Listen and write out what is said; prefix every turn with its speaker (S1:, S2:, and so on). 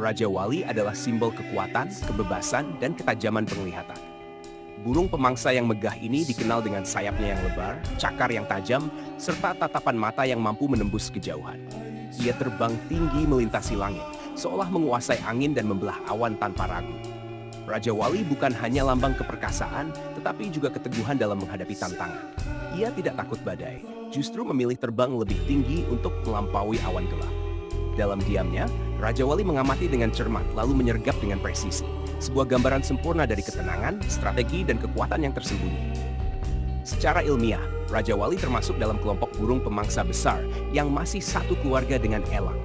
S1: Raja Wali adalah simbol kekuatan, kebebasan, dan ketajaman penglihatan. Burung pemangsa yang megah ini dikenal dengan sayapnya yang lebar, cakar yang tajam, serta tatapan mata yang mampu menembus kejauhan. Ia terbang tinggi melintasi langit, seolah menguasai angin dan membelah awan tanpa ragu. Raja Wali bukan hanya lambang keperkasaan, tetapi juga keteguhan dalam menghadapi tantangan. Ia tidak takut badai, justru memilih terbang lebih tinggi untuk melampaui awan gelap. Dalam diamnya, Raja Wali mengamati dengan cermat lalu menyergap dengan presisi. Sebuah gambaran sempurna dari ketenangan, strategi, dan kekuatan yang tersembunyi. Secara ilmiah, Raja Wali termasuk dalam kelompok burung pemangsa besar yang masih satu keluarga dengan elang.